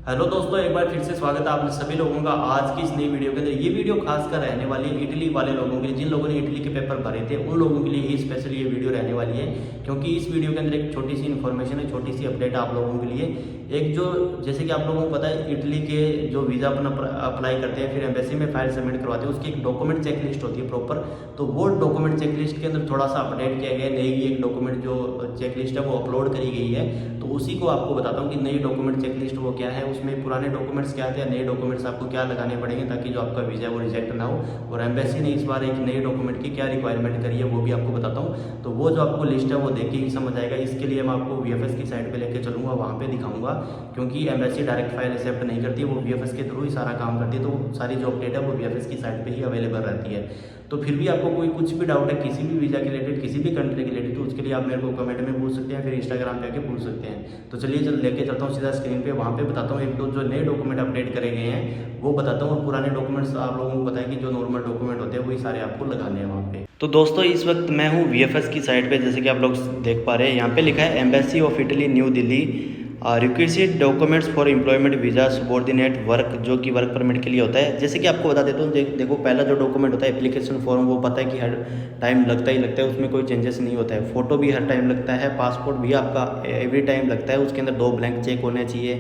Hello दोस्तों, एक बार फिर से स्वागत है आप सभी लोगों का आज की इस नई वीडियो के अंदर। ये वीडियो खासकर रहने वाली है इटली वाले लोगों के लिए, जिन लोगों ने इटली के पेपर भरे थे उन लोगों के लिए ही स्पेशल ये वीडियो रहने वाली है। क्योंकि इस वीडियो के अंदर एक छोटी सी इन्फॉर्मेशन है, छोटी सी अपडेट आप लोगों के लिए। एक जो जैसे कि आप लोगों को पता है, इटली के जो वीज़ा अपन अप्लाई करते हैं, फिर एम्बेसी में फाइल सबमिट करवाते हैं, उसकी एक डॉक्यूमेंट चेकलिस्ट होती है प्रॉपर। तो वो डॉक्यूमेंट चेकलिस्ट के अंदर थोड़ा सा अपडेट किया गया है। नई एक डॉक्यूमेंट जो चेकलिस्ट है वो अपलोड करी गई है। तो उसी को आपको बताता हूँ कि नई डॉक्यूमेंट चेकलिस्ट वो क्या है, उसमें पुराने डॉक्यूमेंट्स क्या थे, नए डॉक्यूमेंट्स आपको क्या लगाने पड़ेंगे ताकि जो आपका वीज़ा है वो रिजेक्ट ना हो। और एम्बेसी ने इस बार एक नए डॉक्यूमेंट की क्या रिक्वायरमेंट करी है वो भी आपको बताता हूँ। तो वो जो आपको लिस्ट है वो देख के ही समझ आएगा। इसके लिए मैं आपको वीएफएस की साइट पे लेके चलूँगा, वहाँ पे दिखाऊंगा। क्योंकि एम्बेसी डायरेक्ट फाइल एक्सेप्ट नहीं करती है, वो वीएफएस के थ्रू ही सारा काम करती है। तो सारी जो अपडेट है वो वीएफएस की साइट पर ही अवेलेबल रहती है। तो फिर भी आपको कोई कुछ भी डाउट है किसी भी वीज़ा के रिलेटेड, किसी भी कंट्री के रिलेटेड, तो उसके लिए आप मेरे को कमेंट में पूछ सकते हैं, फिर इंस्टाग्राम पे आके पूछ सकते हैं। तो चलिए लेके चलता हूँ सीधा स्क्रीन पे, वहाँ पे बताता हूँ एक दो जो नए डॉक्यूमेंट अपडेट करे गए हैं वो बताता हूँ। और पुराने डॉक्यूमेंट्स आप लोगों को पता है कि जो नॉर्मल डॉक्यूमेंट होते हैं वही सारे आपको लगाने हैं वहाँ पे। तो दोस्तों इस वक्त मैं हूँ वीएफएस की साइट पे, जैसे कि आप लोग देख पा रहे हैं। यहाँ पे लिखा है embassy of Italy new Delhi requested documents for employment visa subordinate work, जो कि वर्क परमिट के लिए होता है। जैसे कि आपको बता देता हूँ, देखो पहला जो डॉक्यूमेंट होता है एप्लीकेशन फॉर्म, वो पता है कि हर टाइम लगता ही लगता है, उसमें कोई चेंजेस नहीं होता है। फोटो भी हर टाइम लगता है, पासपोर्ट भी आपका एवरी टाइम लगता है, उसके अंदर 2 ब्लैंक चेक होने चाहिए,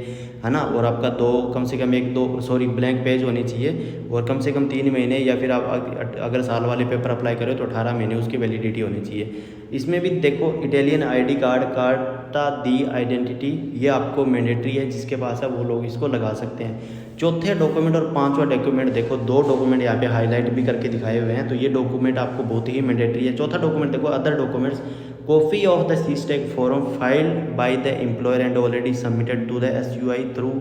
है ना। और आपका कम से कम ब्लैंक पेज होनी चाहिए। और कम से कम 3 महीने, या फिर आप अगर साल वाले पेपर अप्लाई करो तो 18 महीने उसकी वैलिडिटी होनी चाहिए। इसमें भी देखो इटालियन आईडी कार्ड, कार्टा दी आइडेंटिटी, ये आपको मैंडेटरी है, जिसके पास है वो लोग इसको लगा सकते हैं। चौथे डॉक्यूमेंट और 5वां डॉक्यूमेंट देखो, 2 डॉक्यूमेंट यहाँ पे हाईलाइट भी करके दिखाए हुए हैं, तो ये डॉक्यूमेंट आपको बहुत ही मैंडेटरी है। चौथा डॉक्यूमेंट देखो, other documents, copy of the Cistec form filed by the employer and already submitted to the SUI through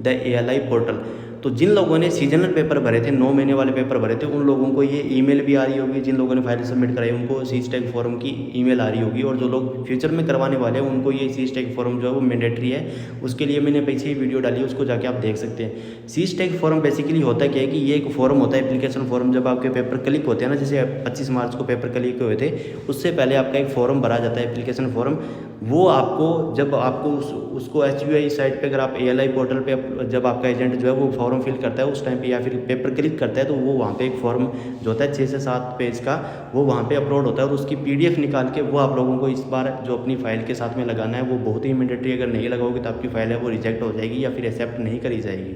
the ALI portal. तो जिन लोगों ने सीजनल पेपर भरे थे, 9 महीने वाले पेपर भरे थे, उन लोगों को ये ईमेल भी आ रही होगी। जिन लोगों ने फाइल सबमिट कराई उनको सी स्टैक फॉर्म की ईमेल आ रही होगी। और जो लोग फ्यूचर में करवाने वाले हैं उनको ये सी स्टैक फॉर्म जो है वो मैंडेटरी है। उसके लिए मैंने पीछे ही वीडियो डाली है, उसको जाके आप देख सकते हैं। सी स्टैक फॉर्म बेसिकली होता क्या है कि ये एक फॉर्म होता है, एप्लीकेशन फॉर्म। जब आपके पेपर क्लिक होते हैं ना, जैसे 25 मार्च को पेपर क्लिक हुए थे, उससे पहले आपका एक फॉर्म भरा जाता है, एप्लीकेशन फॉर्म। वो आपको जब आपको उसको एसयूआई साइट पे, अगर आप एएलआई पोर्टल पे जब आपका एजेंट जो है वो फॉर्म फिल करता है उस टाइम पे, या फिर पेपर क्लिक करता है, तो वो वहाँ पे एक फॉर्म जो होता है 6 से 7 पेज का, वो वहाँ पे अपलोड होता है। और उसकी पीडीएफ निकाल के वो आप लोगों को इस बार जो अपनी फाइल के साथ में लगाना है, वो बहुत ही मैंडेटरी। अगर नहीं लगाओगे तो आपकी फाइल है वो रिजेक्ट हो जाएगी या फिर एक्सेप्ट नहीं करी जाएगी।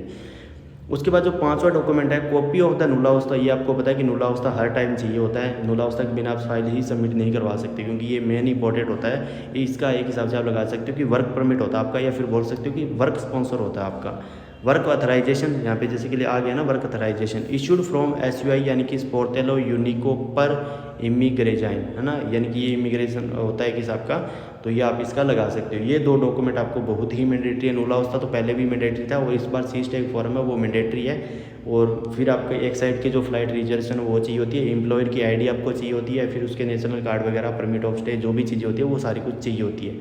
उसके बाद जो 5वां डॉक्यूमेंट है, कॉपी ऑफ द नुलावस्था। ये आपको पता है कि नुलावस्था हर टाइम चाहिए होता है। नुलावस्था के बिना आप फाइल ही सबमिट नहीं करवा सकते, क्योंकि ये मेन इंपॉर्टेंट होता है। इसका एक हिसाब से आप लगा सकते हो कि वर्क परमिट होता है आपका, या फिर बोल सकते हो कि वर्क स्पॉन्सर होता है आपका। वर्क ऑथराइजेशन यहाँ पे जैसे के लिए आ गया ना, वर्क ऑथराइजेशन इशूड फ्रॉम एसयूआई, यानी कि स्पोर्टेलो यूनिको पर इमिग्रेजाइन, है ना, यानी कि ये इमिग्रेशन होता है किस आपका, तो ये आप इसका लगा सकते हो। ये 2 डॉक्यूमेंट आपको बहुत ही मैंडेटरी है। नुलावस्था तो पहले भी मैंडेटरी था, और इस बार सी स्टैक फॉर्म है वो मैंडेटरी है। और फिर आपका एक साइड की जो फ्लाइट रिजर्वेशन वो चाहिए होती है, एम्प्लॉयर की आईडी आपको चाहिए होती है, फिर उसके नेशनल कार्ड वगैरह, परमिट ऑफ स्टे, जो भी चीज़ें होती है वो सारी कुछ चाहिए होती है।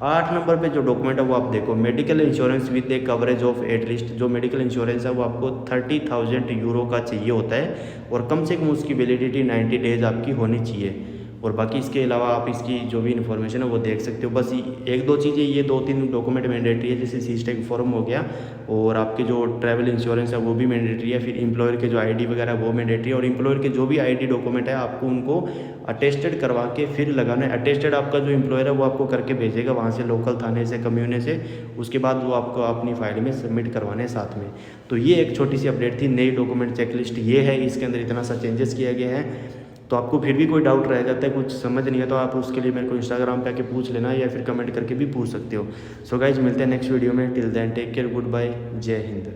8 नंबर पे जो डॉक्यूमेंट है वो आप देखो, medical insurance with A coverage of at least. जो मेडिकल इंश्योरेंस है वो आपको 30,000 यूरो का चाहिए होता है, और कम से कम उसकी वैलिडिटी 90 डेज आपकी होनी चाहिए। और बाकी इसके अलावा आप इसकी जो भी इन्फॉर्मेशन है वो देख सकते हो। बस 1-2 चीज़ें, ये 2-3 डॉक्यूमेंट मैंडेटरी है, जैसे सी स्टैक फॉर्म हो गया, और आपके जो ट्रैवल इंश्योरेंस है वो भी मैंडेटरी है। फिर एम्प्लॉयर के जो आईडी वगैरह वो मैंडेटरी है, और एम्प्लॉयर के जो भी आईडी डॉक्यूमेंट है आपको उनको अटेस्टेड करवा के फिर लगाना है। अटेस्टेड आपका जो एम्प्लॉयर है वो आपको करके भेजेगा वहाँ से, लोकल थाने से, कम्यूने से। उसके बाद वो आपको अपनी फाइल में सबमिट करवाने साथ में। तो ये एक छोटी सी अपडेट थी, नई डॉक्यूमेंट चेकलिस्ट ये है, इसके अंदर इतना सा चेंजेस किया गया है। तो आपको फिर भी कोई डाउट रह जाता है, कुछ समझ नहीं है, तो आप उसके लिए मेरे को इंस्टाग्राम पे आके पूछ लेना, या फिर कमेंट करके भी पूछ सकते हो। सो गाइज मिलते हैं नेक्स्ट वीडियो में। Till then take care, goodbye, जय हिंद।